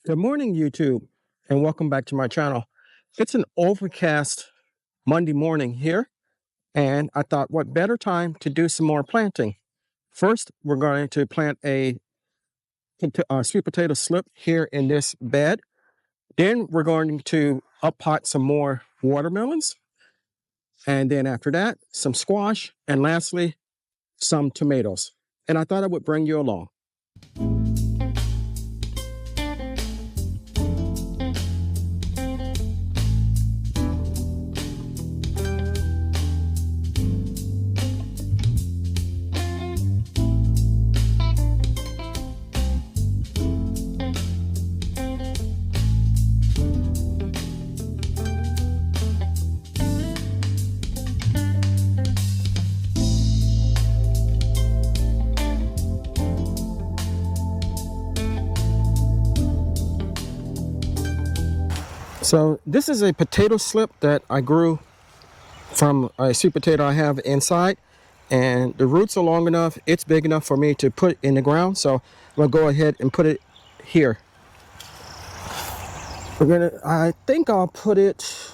Good morning, YouTube, and welcome back to my channel. It's an overcast Monday morning here, and I thought what better time to do some more planting. First, we're going to plant a sweet potato slip here in this bed. Then we're going to up pot some more watermelons, and then after that, some squash, and lastly, some tomatoes. And I thought I would bring you along. So this is a potato slip that I grew from a sweet potato I have inside, and the roots are long enough, it's big enough for me to put in the ground. So I'm gonna go ahead and put it here. I think I'll put it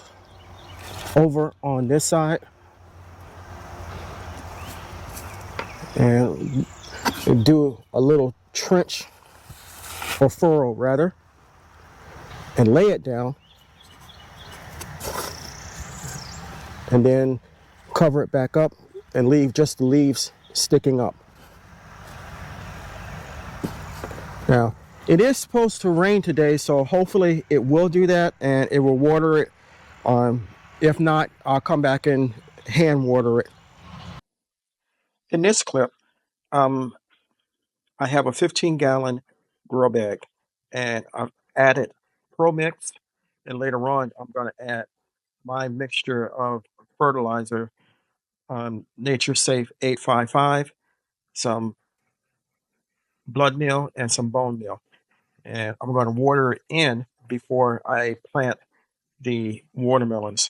over on this side and do a little trench or furrow rather, and lay it down, and then cover it back up and leave just the leaves sticking up. Now, it is supposed to rain today, so hopefully it will do that and it will water it. If not, I'll come back and hand water it. In this clip, I have a 15-gallon grow bag, and I've added Pro Mix, and later on I'm going to add my mixture of fertilizer, Nature Safe 855, some blood meal, and some bone meal. And I'm going to water it in before I plant the watermelons.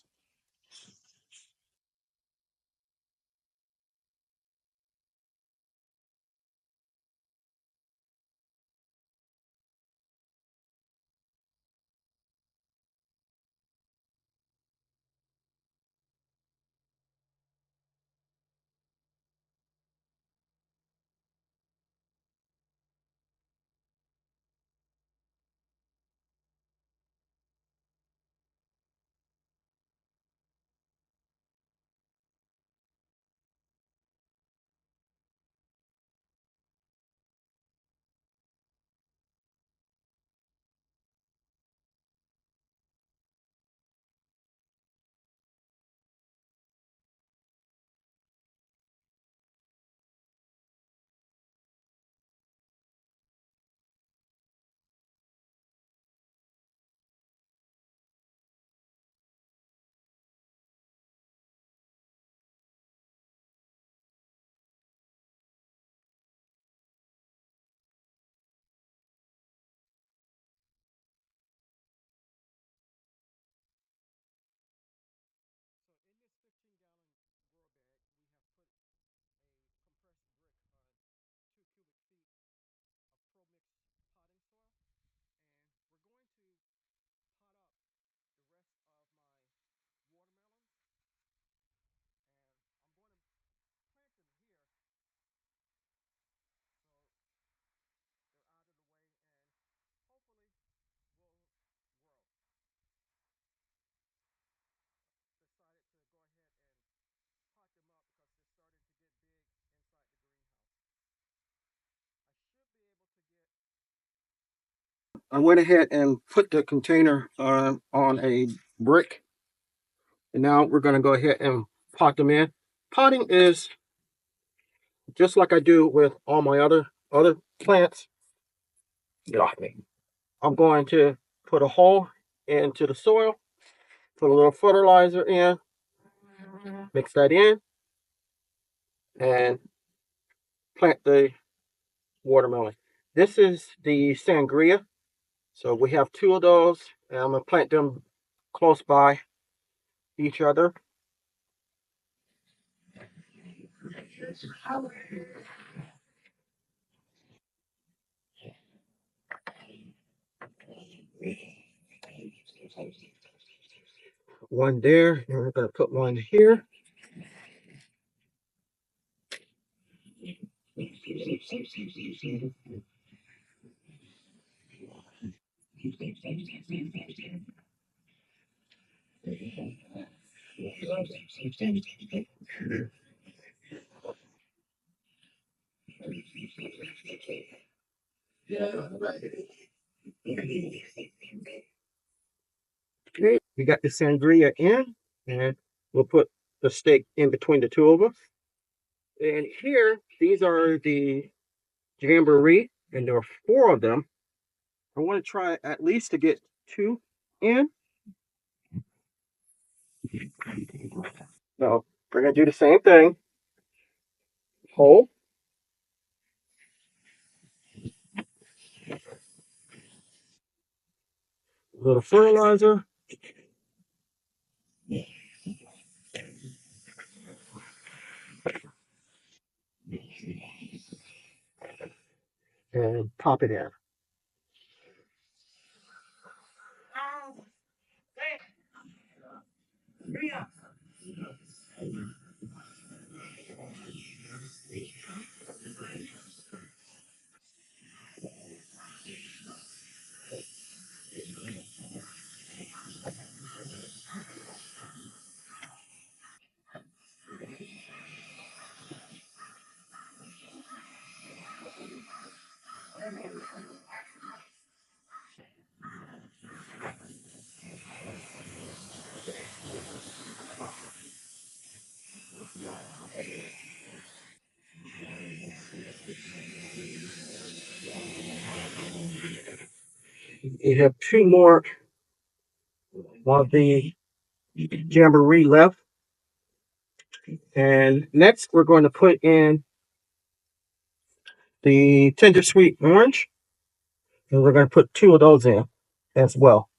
I went ahead and put the container on a brick, and now we're going to go ahead and pot them in. Potting is just like I do with all my other plants. Get off me. I'm going to put a hole into the soil, put a little fertilizer in, mix that in, and plant the watermelon. This is the sangria. So we have two of those, and I'm going to plant them close by each other. One there, and we're going to put one here. Okay, we got the sangria in, and we'll put the steak in between the two of them. And here, these are the jamboree, and there are four of them. I want to try at least to get two in. So we're going to do the same thing. Whole. A little fertilizer. And pop it in. You have two more of the jamboree left. And next, we're going to put in the tender sweet orange. And we're going to put two of those in as well.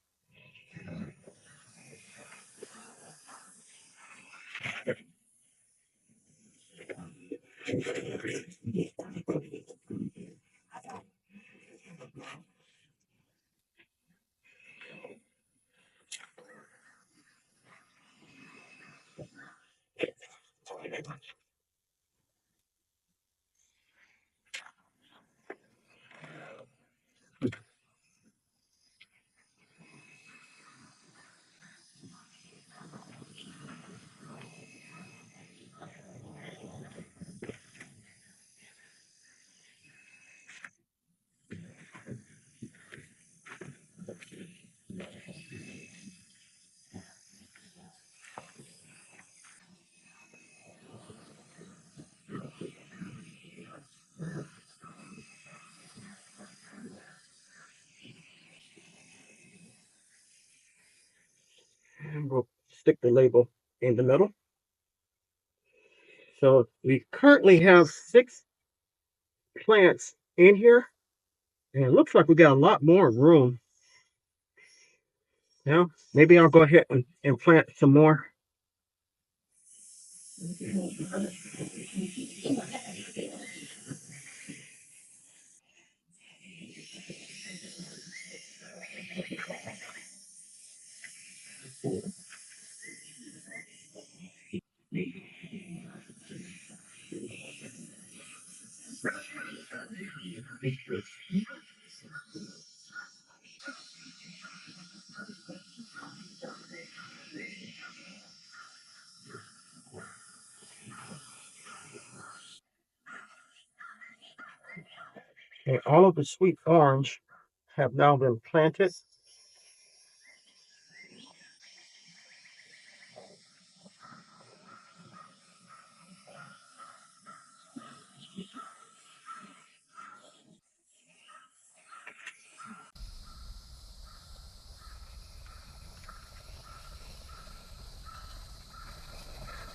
And we'll stick the label in the middle. So we currently have 6 plants in here. And it looks like we got a lot more room. Now, maybe I'll go ahead and plant some more. And all of the sweet orange have now been planted.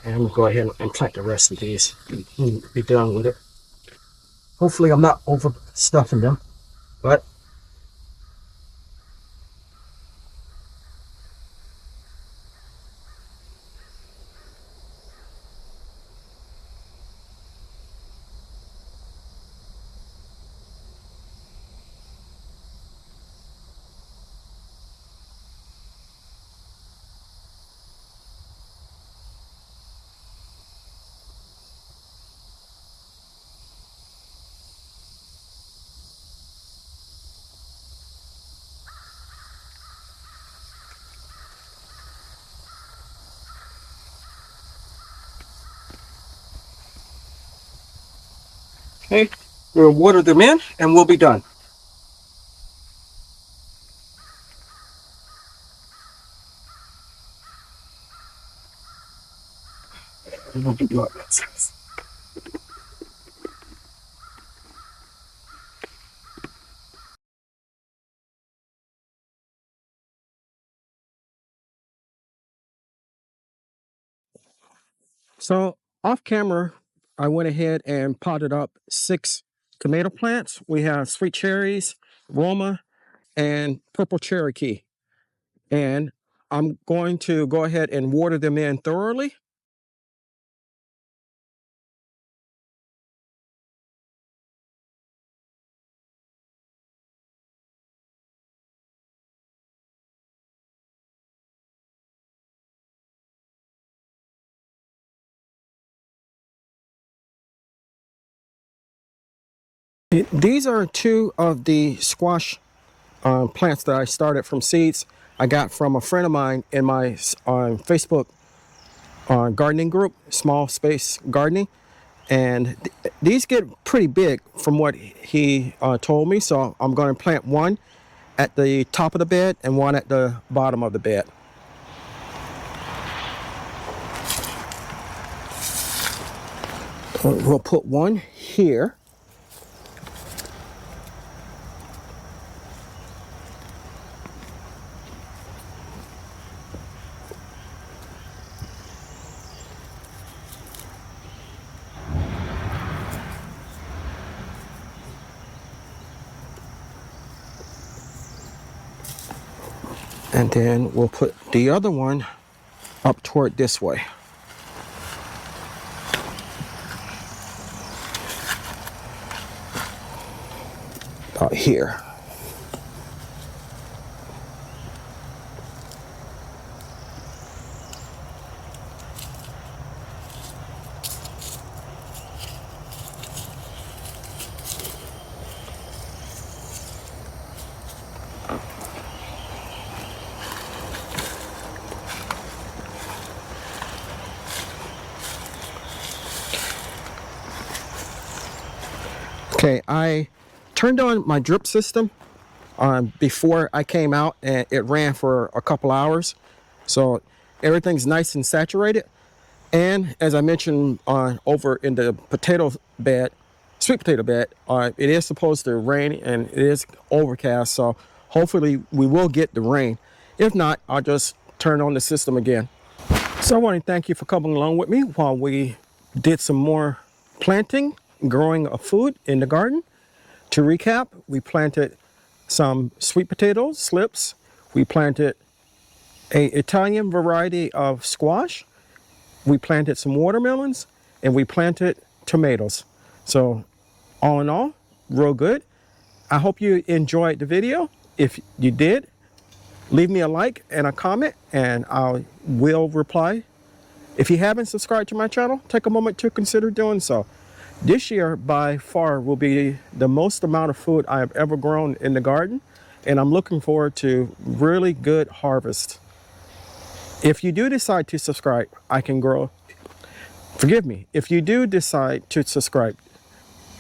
And I'm going to go ahead and plant the rest of these and be done with it. Hopefully I'm not overstuffing them, but Okay, we'll water them in and we'll be done. We'll be done. So off camera, I went ahead and potted up 6 tomato plants. We have sweet cherries, Roma, and purple Cherokee. And I'm going to go ahead and water them in thoroughly. These are 2 of the squash plants that I started from seeds I got from a friend of mine in my Facebook gardening group, Small Space Gardening. And these get pretty big from what he told me. So I'm going to plant one at the top of the bed and one at the bottom of the bed. We'll put one here. And then we'll put the other one up toward this way. About here. Okay, I turned on my drip system before I came out, and it ran for a couple hours. So everything's nice and saturated. And as I mentioned over in the potato bed, sweet potato bed, it is supposed to rain and it is overcast. So hopefully we will get the rain. If not, I'll just turn on the system again. So I want to thank you for coming along with me while we did some more planting, growing of food in the garden. To recap, we planted some sweet potatoes, slips. We planted an Italian variety of squash. We planted some watermelons, and we planted tomatoes. So all in all, real good. I hope you enjoyed the video. If you did, leave me a like and a comment, and I will reply. If you haven't subscribed to my channel, take a moment to consider doing so. This year, by far, will be the most amount of food I have ever grown in the garden, and I'm looking forward to really good harvest. If you do decide to subscribe, I can grow. Forgive me. If you do decide to subscribe,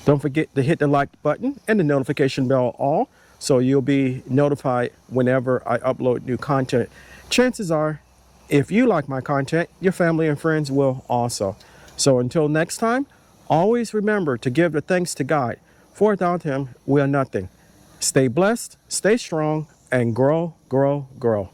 don't forget to hit the like button and the notification bell all, so you'll be notified whenever I upload new content. Chances are, if you like my content, your family and friends will also. So until next time, always remember to give the thanks to God, for without Him, we are nothing. Stay blessed, stay strong, and grow, grow, grow.